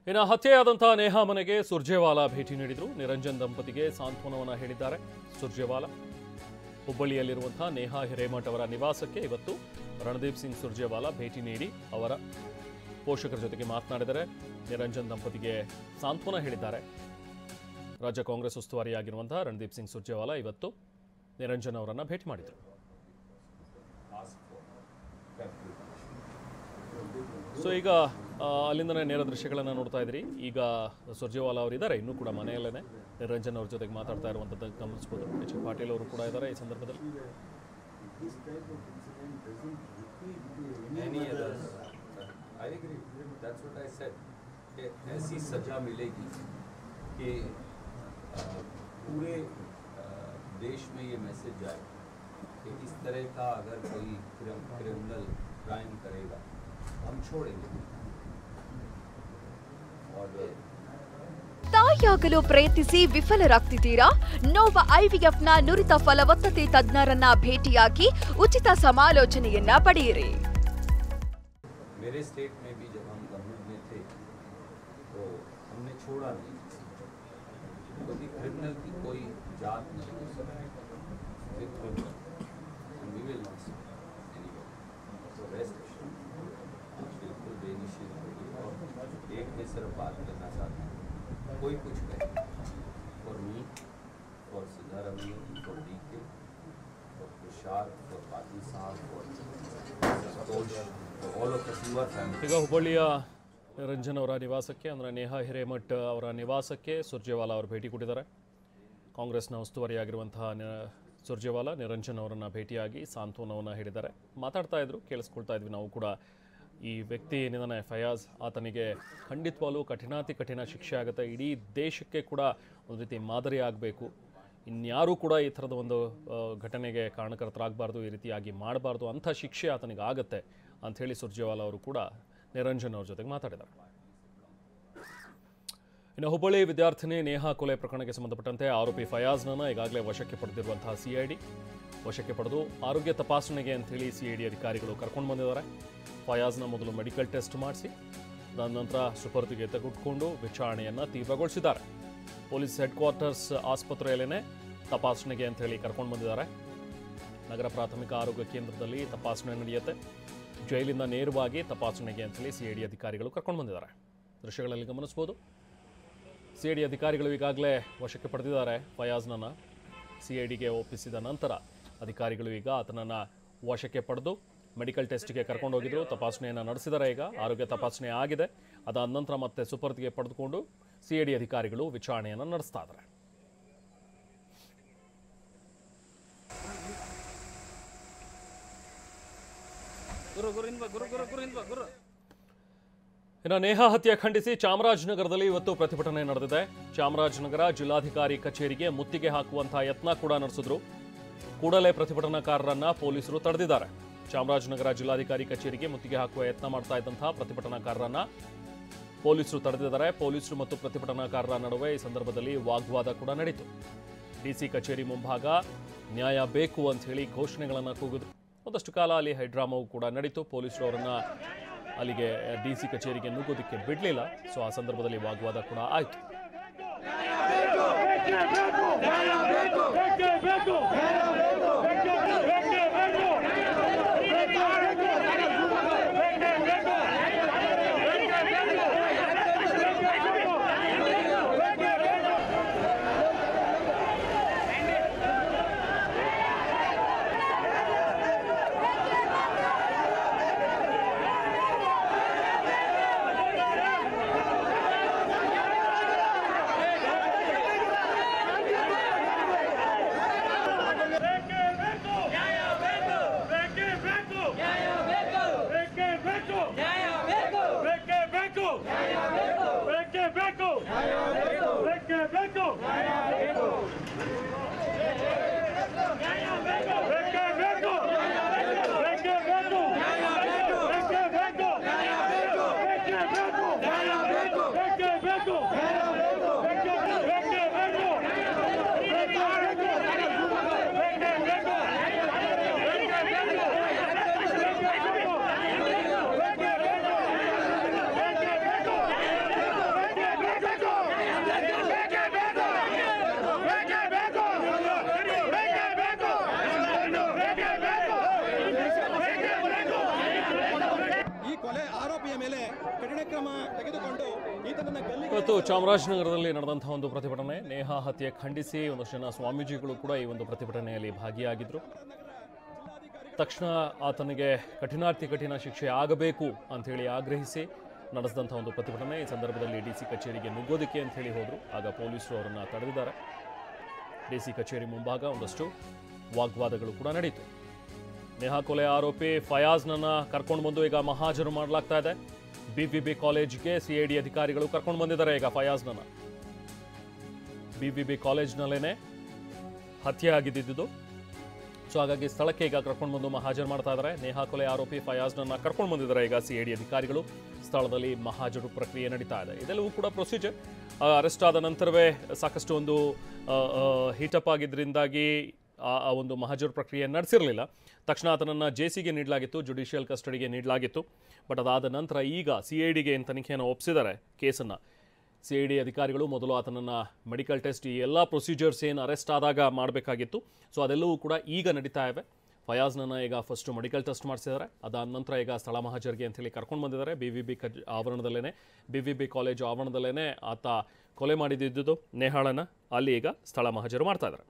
ಇನ್ನು ಹತ್ಯೆಯಾದಂತಹ ನೇಹಾ ಮನೆಗೆ ಸುರ್ಜೇವಾಲಾ ಭೇಟಿ ನೀಡಿದರು. ನಿರಂಜನ್ ದಂಪತಿಗೆ ಸಾಂತ್ವನವನ್ನು ಹೇಳಿದ್ದಾರೆ ಸುರ್ಜೇವಾಲಾ. ಹುಬ್ಬಳ್ಳಿಯಲ್ಲಿರುವಂತಹ ನೇಹಾ ಹಿರೇಮಠ್ ಅವರ ನಿವಾಸಕ್ಕೆ ಇವತ್ತು ರಣದೀಪ್ ಸಿಂಗ್ ಸುರ್ಜೇವಾಲಾ ಭೇಟಿ ನೀಡಿ ಅವರ ಪೋಷಕರ ಜೊತೆಗೆ ಮಾತನಾಡಿದರೆ ನಿರಂಜನ್ ದಂಪತಿಗೆ ಸಾಂತ್ವನ ಹೇಳಿದ್ದಾರೆ. ರಾಜ್ಯ ಕಾಂಗ್ರೆಸ್ ಉಸ್ತುವಾರಿಯಾಗಿರುವಂತಹ ರಣದೀಪ್ ಸಿಂಗ್ ಸುರ್ಜೇವಾಲಾ ಇವತ್ತು ನಿರಂಜನ್ ಅವರನ್ನು ಭೇಟಿ ಮಾಡಿದರು. ಸೊ ಈಗ ಅಲ್ಲಿಂದನೇ ನೇರ ದೃಶ್ಯಗಳನ್ನು ನೋಡ್ತಾ ಇದ್ರಿ. ಈಗ ಸುರ್ಜೇವಾಲಾ ಅವರು ಇದ್ದಾರೆ, ಇನ್ನೂ ಕೂಡ ಮನೆಯಲ್ಲೇ ನಿರಂಜನ್ ಅವ್ರ ಜೊತೆಗೆ ಮಾತಾಡ್ತಾ ಇರುವಂಥದ್ದು ಗಮನಿಸಬಹುದು. ಎಚ್ ಪಾಟೀಲ್ ಅವರು ಕೂಡ ಇದ್ದಾರೆ ಈ ಸಂದರ್ಭದಲ್ಲಿ. ऐसी सजा मिलेगी कि पूरे देश में ये मैसेज जाए कि इस तरह का अगर कोई क्रिमिनल क्राइम करेगा हम छोड़ेंगे. और ತಾಯಿಯಾಗಲು ಪ್ರಯತ್ನಿಸಿ ವಿಫಲರಾಗ್ತಿದ್ದೀರಾ? ನೋವ ಐವಿಎಫ್ನ ನುರಿತ ಫಲವತ್ತತೆ ತಜ್ಞರನ್ನ ಭೇಟಿಯಾಗಿ ಉಚಿತ ಸಮಾಲೋಚನೆಯನ್ನ ಪಡೆಯಿರಿ. मेरे स्टेट में भी जब हम गवर्नमेंट में थे तो हमने छोड़ा नहीं, क्योंकि क्रिमिनल की कोई जात नहीं हो सकती. बिल्कुल बेनिशित होगी. और एक में सिर्फ बात करना चाहता हूँ, कोई कुछ कहे, for me, for Siddaramaiah, for DK, for Tushar, for Patil साहब, for Santosh, for all of us your family. ಈಗ ಹುಬ್ಬಳ್ಳಿಯ ನಿರಂಜನ್ ಅವರ ನಿವಾಸಕ್ಕೆ ಅಂದರೆ ನೇಹಾ ಹಿರೇಮಠ್ ಅವರ ನಿವಾಸಕ್ಕೆ ಸುರ್ಜೇವಾಲಾ ಅವರು ಭೇಟಿ ಕೊಟ್ಟಿದ್ದಾರೆ. ಕಾಂಗ್ರೆಸ್ನ ಉಸ್ತುವಾರಿಯಾಗಿರುವಂತಹ ಸುರ್ಜೇವಾಲಾ ನಿರಂಜನ್ ಅವರನ್ನು ಭೇಟಿಯಾಗಿ ಸಾಂತ್ವನವನ್ನು ಹೇಳಿದ್ದಾರೆ. ಮಾತಾಡ್ತಾ ಇದ್ರು, ಕೇಳಿಸ್ಕೊಳ್ತಾ ಇದ್ವಿ ನಾವು ಕೂಡ. ಈ ವ್ಯಕ್ತಿ ಏನಿದ್ದಾನೆ ಫಯಾಜ್, ಆತನಿಗೆ ಖಂಡಿತವಾಗ್ಲೂ ಕಠಿಣಾತಿ ಕಠಿಣ ಶಿಕ್ಷೆ ಆಗುತ್ತೆ. ಇಡೀ ದೇಶಕ್ಕೆ ಕೂಡ ಒಂದು ರೀತಿ ಮಾದರಿ ಆಗಬೇಕು. ಇನ್ಯಾರೂ ಕೂಡ ಈ ಥರದ ಒಂದು ಘಟನೆಗೆ ಕಾರಣಕರ್ತರಾಗಬಾರ್ದು, ಈ ರೀತಿಯಾಗಿ ಮಾಡಬಾರ್ದು, ಅಂಥ ಶಿಕ್ಷೆ ಆತನಿಗೆ ಆಗುತ್ತೆ ಅಂಥೇಳಿ ಸುರ್ಜೇವಾಲಾ ಅವರು ಕೂಡ ನಿರಂಜನ್ ಅವ್ರ ಜೊತೆಗೆ ಮಾತಾಡಿದ್ದಾರೆ. ಇನ್ನು ಹುಬ್ಬಳ್ಳಿ ವಿದ್ಯಾರ್ಥಿನಿ ನೇಹಾ ಕೊಲೆ ಪ್ರಕರಣಕ್ಕೆ ಸಂಬಂಧಪಟ್ಟಂತೆ ಆರೋಪಿ ಫಯಾಜ್ನನ್ನು ಈಗಾಗಲೇ ವಶಕ್ಕೆ ಪಡೆದಿರುವಂತಹ ಸಿಐಡಿ ವಶಕ್ಕೆ ಪಡೆದು ಆರೋಗ್ಯ ತಪಾಸಣೆಗೆ ಅಂಥೇಳಿ ಸಿಐಡಿ ಅಧಿಕಾರಿಗಳು ಕರ್ಕೊಂಡು ಬಂದಿದ್ದಾರೆ. ಫಯಾಜ್ನ ಮೊದಲು ಮೆಡಿಕಲ್ ಟೆಸ್ಟ್ ಮಾಡಿಸಿ ನಂತರ ಸುಪರ್ದಿಗೆ ತೆಗೆದುಕೊಂಡು ವಿಚಾರಣೆಯನ್ನು ತೀವ್ರಗೊಳಿಸಿದ್ದಾರೆ. ಪೊಲೀಸ್ ಹೆಡ್ ಕ್ವಾರ್ಟರ್ಸ್ ಆಸ್ಪತ್ರೆಯಲ್ಲೇ ತಪಾಸಣೆಗೆ ಅಂಥೇಳಿ ಕರ್ಕೊಂಡು ಬಂದಿದ್ದಾರೆ. ನಗರ ಪ್ರಾಥಮಿಕ ಆರೋಗ್ಯ ಕೇಂದ್ರದಲ್ಲಿ ತಪಾಸಣೆ ನಡೆಯುತ್ತೆ. ಜೈಲಿಂದ ನೇರವಾಗಿ ತಪಾಸಣೆಗೆ ಅಂಥೇಳಿ ಸಿಐಡಿ ಅಧಿಕಾರಿಗಳು ಕರ್ಕೊಂಡು ಬಂದಿದ್ದಾರೆ. ದೃಶ್ಯಗಳಲ್ಲಿ ಗಮನಿಸಬಹುದು. ಸಿಐಡಿ ಅಧಿಕಾರಿಗಳು ಈಗಾಗಲೇ ವಶಕ್ಕೆ ಪಡೆದಿದ್ದಾರೆ ಫಯಾಜ್ನನ್ನು. ಸಿಐಡಿಗೆ ಒಪ್ಪಿಸಿದ ನಂತರ ಅಧಿಕಾರಿಗಳು ಈಗ ಆತನನ್ನು ವಶಕ್ಕೆ ಪಡೆದು ಮೆಡಿಕಲ್ ಟೆಸ್ಟ್ಗೆ ಕರ್ಕೊಂಡು ಹೋಗಿದ್ರು. ತಪಾಸಣೆಯನ್ನು ನಡೆಸಿದ್ದಾರೆ. ಈಗ ಆರೋಗ್ಯ ತಪಾಸಣೆ ಆಗಿದೆ. ಅದಾದ ನಂತರ ಮತ್ತೆ ಸುಪರ್ದಿಗೆ ಪಡೆದುಕೊಂಡು ಸಿಐಡಿ ಅಧಿಕಾರಿಗಳು ವಿಚಾರಣೆಯನ್ನು ನಡೆಸ್ತಾ ಇದ್ದಾರೆ. ಇನ್ನು ನೇಹಾ ಹತ್ಯೆ ಖಂಡಿಸಿ ಚಾಮರಾಜನಗರದಲ್ಲಿ ಇವತ್ತು ಪ್ರತಿಭಟನೆ ನಡೆದಿದೆ. ಚಾಮರಾಜನಗರ ಜಿಲ್ಲಾಧಿಕಾರಿ ಕಚೇರಿಗೆ ಮುತ್ತಿಗೆ ಹಾಕುವಂತಹ ಯತ್ನ ಕೂಡ ನಡೆಸಿದ್ರು. ಕೂಡಲೇ ಪ್ರತಿಭಟನಾಕಾರರನ್ನ ಪೊಲೀಸರು ತಡೆದಿದ್ದಾರೆ. ಚಾಮರಾಜನಗರ ಜಿಲ್ಲಾಧಿಕಾರಿ ಕಚೇರಿಗೆ ಮುತ್ತಿಗೆ ಹಾಕುವ ಯತ್ನ ಮಾಡ್ತಾ ಇದ್ದಂತಹ ಪ್ರತಿಭಟನಾಕಾರರನ್ನ ಪೊಲೀಸರು ತಡೆದಿದ್ದಾರೆ. ಪೊಲೀಸರು ಮತ್ತು ಪ್ರತಿಭಟನಾಕಾರರ ನಡುವೆ ಈ ಸಂದರ್ಭದಲ್ಲಿ ವಾಗ್ವಾದ ಕೂಡ ನಡೆಯಿತು. ಡಿಸಿ ಕಚೇರಿ ಮುಂಭಾಗ ನ್ಯಾಯ ಬೇಕು ಅಂತ ಹೇಳಿ ಘೋಷಣೆಗಳನ್ನು ಕೂಗಿದ್ರು. ಒಂದಷ್ಟು ಕಾಲ ಅಲ್ಲಿ ಹೈಡ್ರಾಮಾವು ಕೂಡ ನಡೀತು. ಪೊಲೀಸರು ಅವರನ್ನ ಅಲ್ಲಿಗೆ ಡಿಸಿ ಕಚೇರಿಗೆ ನುಗ್ಗೋದಕ್ಕೆ ಬಿಡಲಿಲ್ಲ. ಸೊ ಆ ಸಂದರ್ಭದಲ್ಲಿ ವಾಗ್ವಾದ ಕೂಡ ಆಯಿತು. ಇವತ್ತು ಚಾಮರಾಜನಗರದಲ್ಲಿ ನಡೆದಂತಹ ಒಂದು ಪ್ರತಿಭಟನೆ, ನೇಹಾ ಹತ್ಯೆ ಖಂಡಿಸಿ ಒಂದಷ್ಟು ಜನ ಸ್ವಾಮೀಜಿಗಳು ಕೂಡ ಈ ಒಂದು ಪ್ರತಿಭಟನೆಯಲ್ಲಿ ಭಾಗಿಯಾಗಿದ್ದರು. ತಕ್ಷಣ ಆತನಿಗೆ ಕಠಿಣ ಶಿಕ್ಷೆ ಆಗಬೇಕು ಅಂಥೇಳಿ ಆಗ್ರಹಿಸಿ ನಡೆಸಿದಂಥ ಒಂದು ಪ್ರತಿಭಟನೆ. ಈ ಸಂದರ್ಭದಲ್ಲಿ ಡಿಸಿ ಕಚೇರಿಗೆ ನುಗ್ಗೋದಕ್ಕೆ ಅಂತ ಹೇಳಿ ಹೋದರು. ಆಗ ಪೊಲೀಸರು ಅವರನ್ನು ತಡೆದಿದ್ದಾರೆ. ಡಿಸಿ ಕಚೇರಿ ಮುಂಭಾಗ ಒಂದಷ್ಟು ವಾಗ್ವಾದಗಳು ಕೂಡ ನಡೆಯಿತು. ನೇಹಾ ಕೊಲೆ ಆರೋಪಿ ಫಯಾಜ್ನನ್ನು ಕರ್ಕೊಂಡು ಬಂದು ಈಗ ಮಹಾಜರು ಮಾಡಲಾಗ್ತಾ ಇದೆ. ಬಿವಿಬಿ ಕಾಲೇಜ್ಗೆ ಸಿಐಡಿ ಅಧಿಕಾರಿಗಳು ಕರ್ಕೊಂಡು ಬಂದಿದ್ದಾರೆ. ಈಗ ಫಯಾಜ್ನನ್ನು ಬಿವಿಬಿ ಕಾಲೇಜ್ನಲ್ಲೇನೆ ಹತ್ಯೆ ಆಗಿದ್ದಿದ್ದು. ಸೊ ಹಾಗಾಗಿ ಸ್ಥಳಕ್ಕೆ ಈಗ ಕರ್ಕೊಂಡು ಬಂದು ಮಹಾಜರು ಮಾಡ್ತಾ ಇದ್ದಾರೆ. ನೇಹಾ ಕೊಲೆ ಆರೋಪಿ ಫಯಾಜ್ನನ್ನು ಕರ್ಕೊಂಡು ಬಂದಿದ್ದಾರೆ ಈಗ ಸಿಐಡಿ ಅಧಿಕಾರಿಗಳು. ಸ್ಥಳದಲ್ಲಿ ಮಹಾಜರು ಪ್ರಕ್ರಿಯೆ ನಡೀತಾ ಇದೆ. ಇದೆಲ್ಲವೂ ಕೂಡ ಪ್ರೊಸೀಜರ್. ಅರೆಸ್ಟ್ ಆದ ನಂತರವೇ ಸಾಕಷ್ಟು ಒಂದು ಹೀಟಪ್ ಆಗಿದ್ದರಿಂದಾಗಿ ಆ ಒಂದು ಮಹಾಜರು ಪ್ರಕ್ರಿಯೆ ನಡೆಸಿರಲಿಲ್ಲ. ತಕ್ಷಣ ಆತನನ್ನು ಜೆಸಿಗೆ ನೀಡಲಾಗಿತ್ತು, ಜುಡಿಷಿಯಲ್ ಕಸ್ಟಡಿಗೆ ನೀಡಲಾಗಿತ್ತು. ಬಟ್ ಅದಾದ ನಂತರ ಈಗ ಸಿಐಡಿಗೆ ತನಿಖೆಯನ್ನು ಒಪ್ಪಿಸಿದ್ದಾರೆ ಕೇಸನ್ನು. ಸಿಐಡಿ ಅಧಿಕಾರಿಗಳು ಮೊದಲು ಆತನನ್ನು ಮೆಡಿಕಲ್ ಟೆಸ್ಟ್, ಈ ಎಲ್ಲ ಪ್ರೊಸೀಜರ್ಸ್ ಏನು ಅರೆಸ್ಟ್ ಆದಾಗ ಮಾಡಬೇಕಾಗಿತ್ತು, ಸೊ ಅದೆಲ್ಲವೂ ಕೂಡ ಈಗ ನಡೀತಾ ಇವೆ. ಫಯಾಜ್ನನ್ನು ಈಗ ಫಸ್ಟು ಮೆಡಿಕಲ್ ಟೆಸ್ಟ್ ಮಾಡಿಸಿದ್ದಾರೆ. ಅದಾದ ನಂತರ ಈಗ ಸ್ಥಳ ಮಹಾಜರಿಗೆ ಅಂತೇಳಿ ಕರ್ಕೊಂಡು ಬಂದಿದ್ದಾರೆ. ಬಿವಿಬಿ ಕಾಲೇಜು ಆವರಣದಲ್ಲೇ ಆತ ಕೊಲೆ ಮಾಡಿದ್ದಿದ್ದು ನೇಹಾಳನ್ನು ಅಲ್ಲಿ ಈಗ ಸ್ಥಳ ಮಹಾಜರು ಮಾಡ್ತಾ ಇದ್ದಾರೆ.